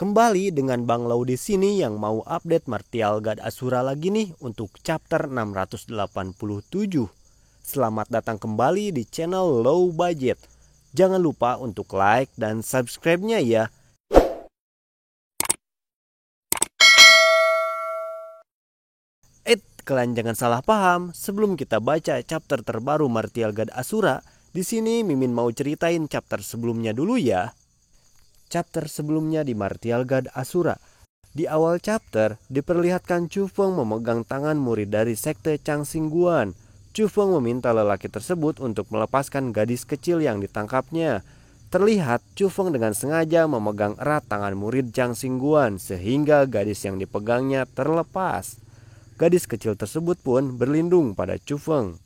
Kembali dengan Bang Lau di sini yang mau update Martial God Asura lagi nih untuk chapter 687. Selamat datang kembali di channel Low Budget. Jangan lupa untuk like dan subscribe-nya ya. Kalian jangan salah paham, sebelum kita baca chapter terbaru Martial God Asura, di sini Mimin mau ceritain chapter sebelumnya dulu ya. Chapter sebelumnya di Martial God Asura. Di awal chapter diperlihatkan Chu Feng memegang tangan murid dari sekte Chang Xingguan. Chu Feng meminta lelaki tersebut untuk melepaskan gadis kecil yang ditangkapnya. Terlihat Chu Feng dengan sengaja memegang erat tangan murid Chang Xingguan sehingga gadis yang dipegangnya terlepas. Gadis kecil tersebut pun berlindung pada Chu Feng.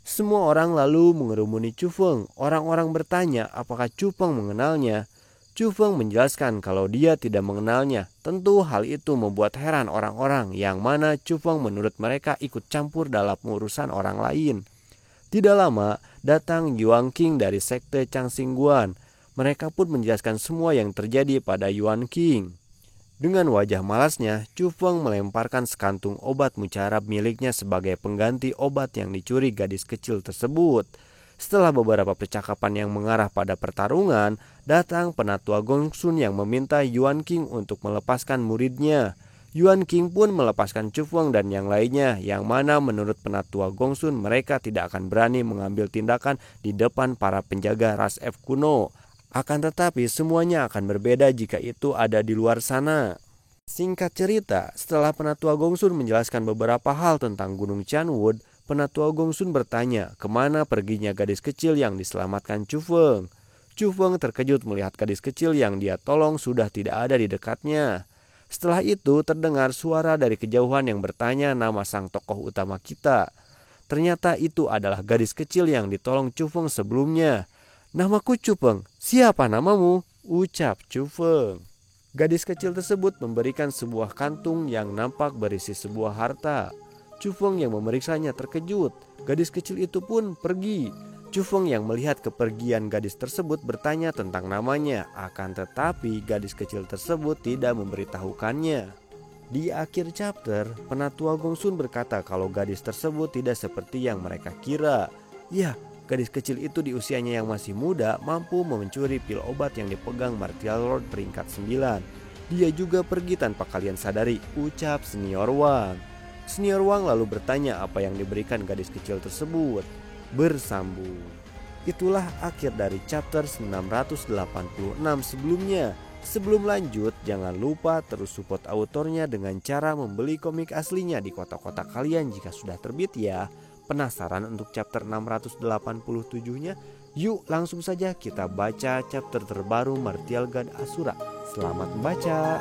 Semua orang lalu mengerumuni Chu Feng. Orang-orang bertanya apakah Chu Feng mengenalnya. Chu Feng menjelaskan kalau dia tidak mengenalnya. Tentu hal itu membuat heran orang-orang yang mana Chu Feng menurut mereka ikut campur dalam urusan orang lain. Tidak lama datang Yuan King dari sekte Chang Xingguan. Mereka pun menjelaskan semua yang terjadi pada Yuan King. Dengan wajah malasnya, Chu Feng melemparkan sekantung obat mujarab miliknya sebagai pengganti obat yang dicuri gadis kecil tersebut. Setelah beberapa percakapan yang mengarah pada pertarungan, datang penatua Gongsun yang meminta Yuan King untuk melepaskan muridnya. Yuan King pun melepaskan Chu Feng dan yang lainnya, yang mana menurut penatua Gongsun mereka tidak akan berani mengambil tindakan di depan para penjaga ras F kuno. Akan tetapi semuanya akan berbeda jika itu ada di luar sana. Singkat cerita, setelah penatua Gongsun menjelaskan beberapa hal tentang Gunung Chanwood, penatua Gongsun bertanya kemana perginya gadis kecil yang diselamatkan Chu Feng. Chu Feng terkejut melihat gadis kecil yang dia tolong sudah tidak ada di dekatnya. Setelah itu terdengar suara dari kejauhan yang bertanya nama sang tokoh utama kita. Ternyata itu adalah gadis kecil yang ditolong Chu Feng sebelumnya. "Namaku Chu Feng, siapa namamu?" ucap Chu Feng. Gadis kecil tersebut memberikan sebuah kantung yang nampak berisi sebuah harta. Chu Feng yang memeriksanya terkejut. Gadis kecil itu pun pergi. Chu Feng yang melihat kepergian gadis tersebut bertanya tentang namanya. Akan tetapi gadis kecil tersebut tidak memberitahukannya. Di akhir chapter, penatua Gongsun berkata kalau gadis tersebut tidak seperti yang mereka kira. Ya, gadis kecil itu di usianya yang masih muda mampu mencuri pil obat yang dipegang Martial Lord peringkat 9. Dia juga pergi tanpa kalian sadari, ucap Senior Wang. Senior Wang lalu bertanya apa yang diberikan gadis kecil tersebut. Bersambung. Itulah akhir dari chapter 686 sebelumnya. Sebelum lanjut, jangan lupa terus support autornya dengan cara membeli komik aslinya di kotak-kotak kalian jika sudah terbit ya. Penasaran untuk chapter 687-nya? Yuk langsung saja kita baca chapter terbaru Martial God Asura. Selamat membaca.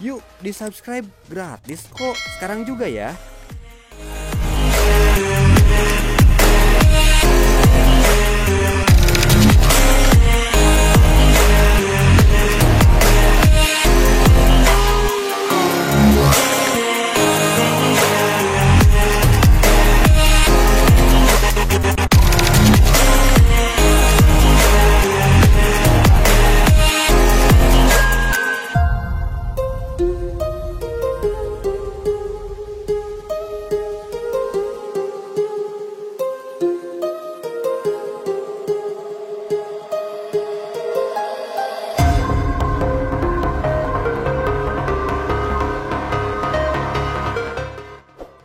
Yuk di subscribe gratis kok sekarang juga ya.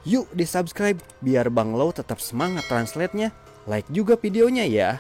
Yuk di subscribe biar Bang Lau tetap semangat translate-nya. like juga videonya ya.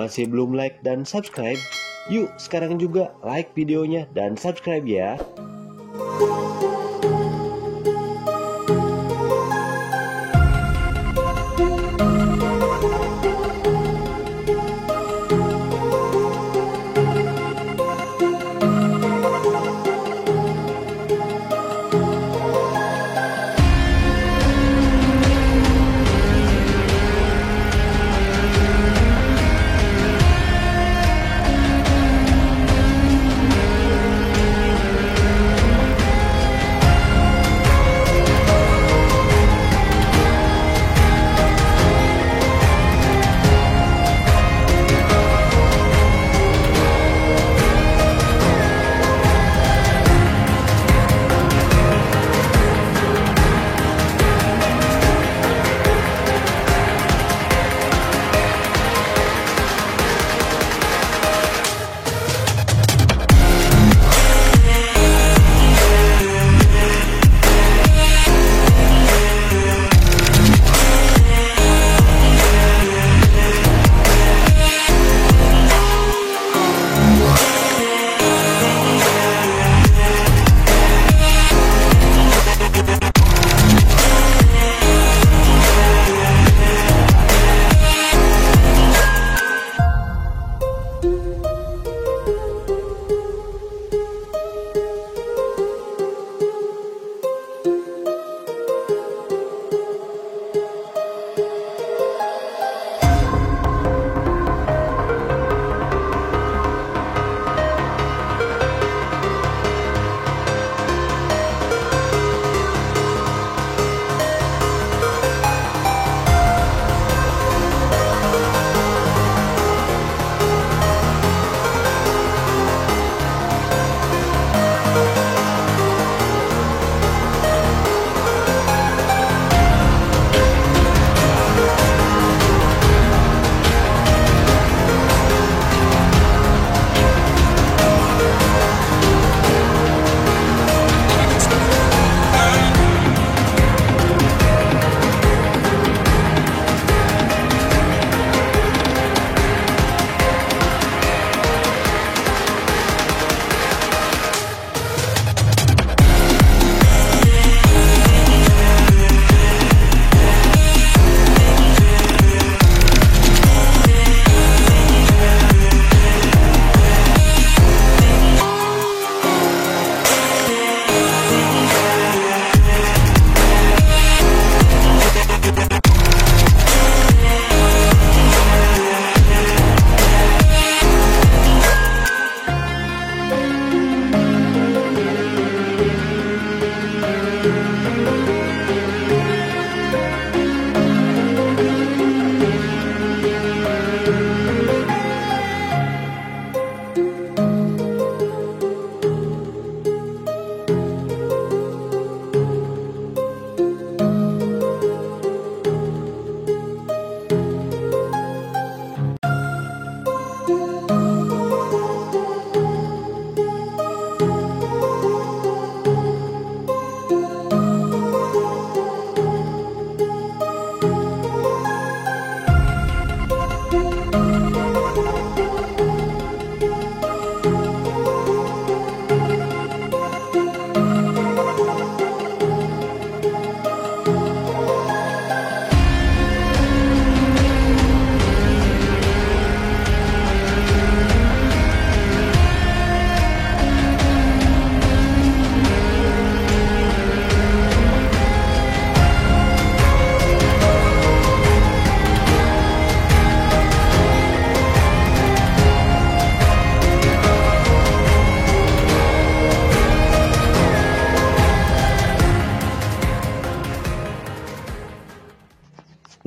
Masih belum like dan subscribe? Yuk sekarang juga like videonya dan subscribe ya.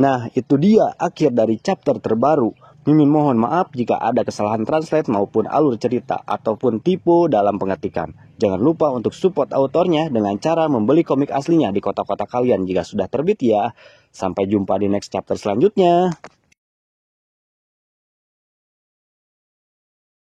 Nah, itu dia akhir dari chapter terbaru. Mimin mohon maaf jika ada kesalahan translate maupun alur cerita ataupun tipe dalam pengetikan. Jangan lupa untuk support autornya dengan cara membeli komik aslinya di kota-kota kalian jika sudah terbit ya. Sampai jumpa di next chapter selanjutnya.